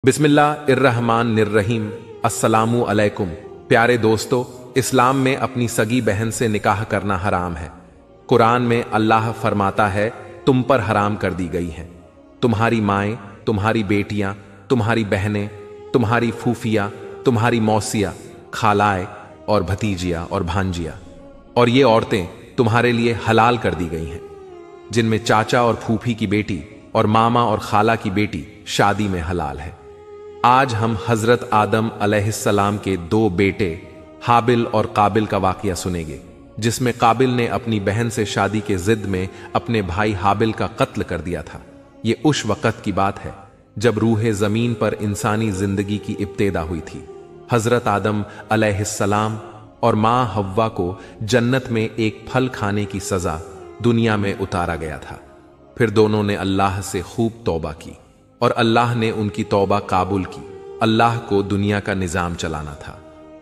बिस्मिल्लाहिर्रहमानिर्रहीम। अस्सलामु अलैकुम। प्यारे दोस्तों, इस्लाम में अपनी सगी बहन से निकाह करना हराम है। कुरान में अल्लाह फरमाता है, तुम पर हराम कर दी गई हैं तुम्हारी माएँ, तुम्हारी बेटियां, तुम्हारी बहनें, तुम्हारी फूफियां, तुम्हारी मौसियां, खालाएं और भतीजियां और भांजियां, और ये औरतें तुम्हारे लिए हलाल कर दी गई हैं जिनमें चाचा और फूफी की बेटी और मामा और खाला की बेटी शादी में हलाल है। आज हम हजरत आदम अलैहिस्सलाम के दो बेटे हाबिल और काबिल का वाकया सुनेंगे, जिसमें काबिल ने अपनी बहन से शादी के जिद में अपने भाई हाबिल का कत्ल कर दिया था। यह उस वक़्त की बात है जब रूह जमीन पर इंसानी जिंदगी की इब्तिदा हुई थी। हजरत आदम अलैहिस्सलाम और मां हव्वा को जन्नत में एक फल खाने की सजा दुनिया में उतारा गया था। फिर दोनों ने अल्लाह से खूब तौबा की और अल्लाह ने उनकी तौबा काबुल की। अल्लाह को दुनिया का निजाम चलाना था,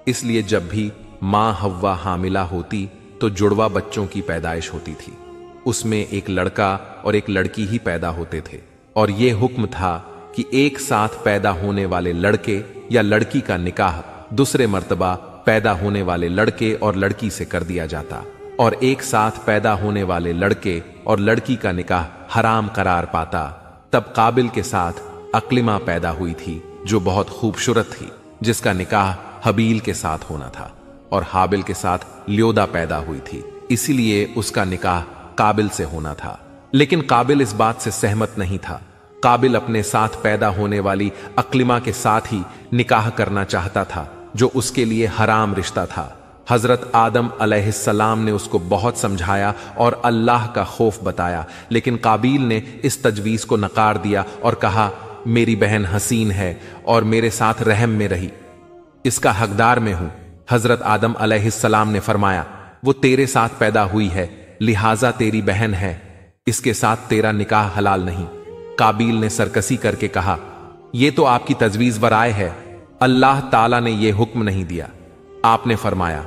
इसलिए जब भी मां हव्वा हामिला होती तो जुड़वा बच्चों की पैदाइश होती थी। उसमें एक लड़का और एक लड़की ही पैदा होते थे, और यह हुक्म था कि एक साथ पैदा होने वाले लड़के या लड़की का निकाह दूसरे मर्तबा पैदा होने वाले लड़के और लड़की से कर दिया जाता, और एक साथ पैदा होने वाले लड़के और लड़की का निकाह हराम करार पाता। तब काबिल के साथ अक्लिमा पैदा हुई थी, जो बहुत खूबसूरत थी, जिसका निकाह हबील के साथ होना था, और हाबिल के साथ ल्योदा पैदा हुई थी, इसीलिए उसका निकाह काबिल से होना था। लेकिन काबिल इस बात से सहमत नहीं था। काबिल अपने साथ पैदा होने वाली अक्लिमा के साथ ही निकाह करना चाहता था, जो उसके लिए हराम रिश्ता था। हजरत आदम अलैहिस्सलाम ने उसको बहुत समझाया और अल्लाह का खौफ बताया, लेकिन काबिल ने इस तजवीज़ को नकार दिया और कहा, मेरी बहन हसीन है और मेरे साथ रहम में रही, इसका हकदार मैं हूं। हजरत आदम अलैहिस्सलाम ने फरमाया, वो तेरे साथ पैदा हुई है, लिहाजा तेरी बहन है, इसके साथ तेरा निकाह हलाल नहीं। काबिल ने सरकसी करके कहा, यह तो आपकी तजवीज़ वराय है, अल्लाह ताला ने यह हुक्म नहीं दिया। आपने फरमाया,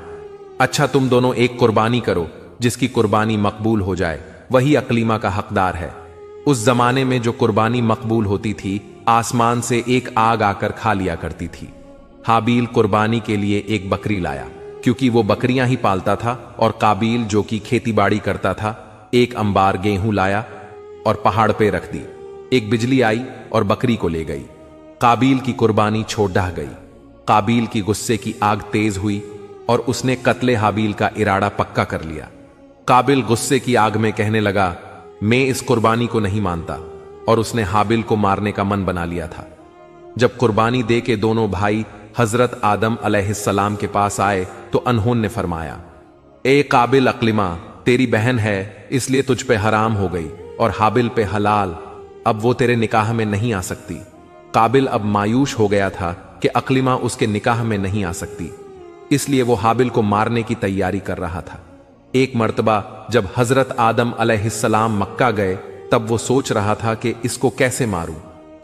अच्छा तुम दोनों एक कुर्बानी करो, जिसकी कुर्बानी मकबूल हो जाए वही अक्लीमा का हकदार है। उस जमाने में जो कुर्बानी मकबूल होती थी, आसमान से एक आग आकर खा लिया करती थी। हाबील कुर्बानी के लिए एक बकरी लाया, क्योंकि वो बकरियां ही पालता था, और काबिल जो कि खेतीबाड़ी करता था, एक अंबार गेहूं लाया और पहाड़ पे रख दी। एक बिजली आई और बकरी को ले गई। काबिल की कुर्बानी छोड़ ढह गई। काबिल की गुस्से की आग तेज हुई और उसने कत्ले हाबील का इरादा पक्का कर लिया। काबिल गुस्से की आग में कहने लगा, मैं इस कुर्बानी को नहीं मानता, और उसने हाबिल को मारने का मन बना लिया था। जब कुर्बानी दे के दोनों भाई हजरत आदम अलैहिस्सलाम के पास आए तो अनहोन ने फरमाया, ए काबिल, अक्लिमा तेरी बहन है, इसलिए तुझ पे हराम हो गई, और हाबिल पे हलाल, अब वो तेरे निकाह में नहीं आ सकती। काबिल अब मायूस हो गया था कि अक्लिमा उसके निकाह में नहीं आ सकती, इसलिए वो हाबिल को मारने की तैयारी कर रहा था। एक मर्तबा जब हजरत आदम अलैहिस्सलाम मक्का गए, तब वो सोच रहा था कि इसको कैसे मारूं।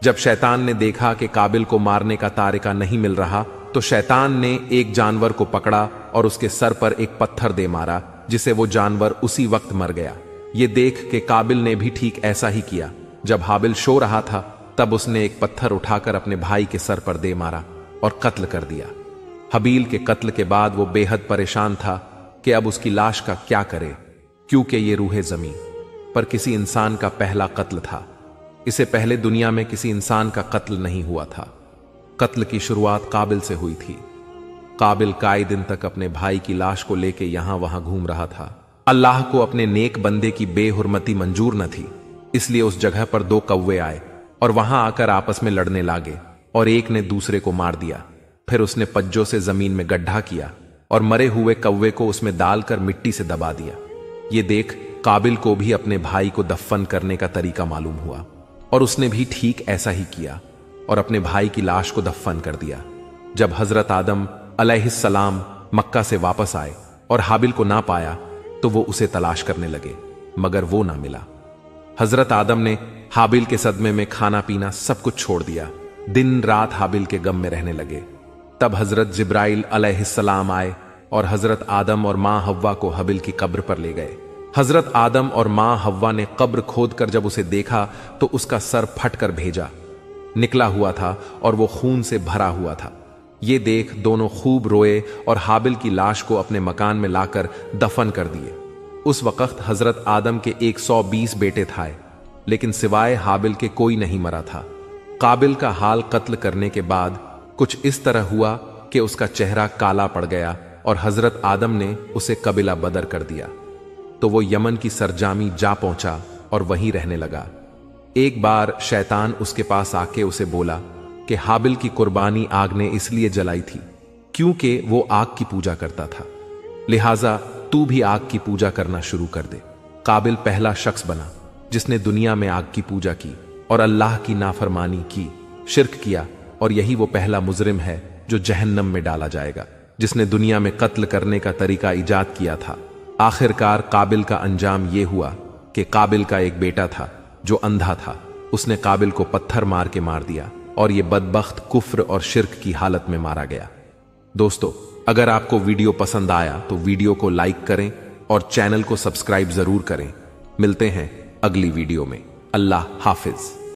जब शैतान ने देखा कि काबिल को मारने का तारिका नहीं मिल रहा, तो शैतान ने एक जानवर को पकड़ा और उसके सर पर एक पत्थर दे मारा, जिसे वो जानवर उसी वक्त मर गया। ये देख के काबिल ने भी ठीक ऐसा ही किया। जब हाबिल सो रहा था, तब उसने एक पत्थर उठाकर अपने भाई के सर पर दे मारा और कत्ल कर दिया। हबील के कत्ल के बाद वो बेहद परेशान था कि अब उसकी लाश का क्या करे, क्योंकि ये रूह जमीन पर किसी इंसान का पहला कत्ल था। इससे पहले दुनिया में किसी इंसान का कत्ल नहीं हुआ था। कत्ल की शुरुआत काबिल से हुई थी। काबिल कई दिन तक अपने भाई की लाश को लेकर यहां वहां घूम रहा था। अल्लाह को अपने नेक बंदे की बेहुरमती मंजूर न थी, इसलिए उस जगह पर दो कौवे आए और वहां आकर आपस में लड़ने लागे, और एक ने दूसरे को मार दिया। फिर उसने पज्जों से जमीन में गड्ढा किया और मरे हुए कौवे को उसमें डालकर मिट्टी से दबा दिया। ये देख काबिल को भी अपने भाई को दफन करने का तरीका मालूम हुआ, और उसने भी ठीक ऐसा ही किया और अपने भाई की लाश को दफन कर दिया। जब हजरत आदम अलैहिस्सलाम मक्का से वापस आए और हाबिल को ना पाया, तो वो उसे तलाश करने लगे, मगर वो ना मिला। हजरत आदम ने हाबिल के सदमे में खाना पीना सब कुछ छोड़ दिया। दिन रात हाबिल के गम में रहने लगे। तब हजरत जिब्राइल अलैहिस्सलाम आए और हजरत आदम और मां हव्वा को हाबिल की कब्र पर ले गए। हजरत आदम और मां हव्वा ने कब्र खोदकर जब उसे देखा तो उसका सर फटकर भेजा। निकला हुआ था और वो खून से भरा हुआ था। ये देख दोनों खूब रोए और हाबिल की लाश को अपने मकान में लाकर दफन कर दिए। उस वक्त हजरत आदम के 120 बेटे थे, लेकिन सिवाय हाबिल के कोई नहीं मरा था। काबिल का हाल कत्ल करने के बाद कुछ इस तरह हुआ कि उसका चेहरा काला पड़ गया और हजरत आदम ने उसे कबीला बदर कर दिया। तो वो यमन की सरजामी जा पहुंचा और वहीं रहने लगा। एक बार शैतान उसके पास आके उसे बोला कि हाबिल की कुर्बानी आग ने इसलिए जलाई थी क्योंकि वो आग की पूजा करता था, लिहाजा तू भी आग की पूजा करना शुरू कर दे। काबिल पहला शख्स बना जिसने दुनिया में आग की पूजा की और अल्लाह की नाफरमानी की, शिर्क किया, और यही वो पहला मुजरिम है जो जहन्नम में डाला जाएगा, जिसने दुनिया में कत्ल करने का तरीका इजाद किया था। आखिरकार काबिल का अंजाम यह हुआ कि काबिल का एक बेटा था जो अंधा था। उसने काबिल को पत्थर मार के मार दिया और यह बदबख्त कुफ्र और शिर्क की हालत में मारा गया। दोस्तों, अगर आपको वीडियो पसंद आया तो वीडियो को लाइक करें और चैनल को सब्सक्राइब जरूर करें। मिलते हैं अगली वीडियो में। अल्लाह हाफिज।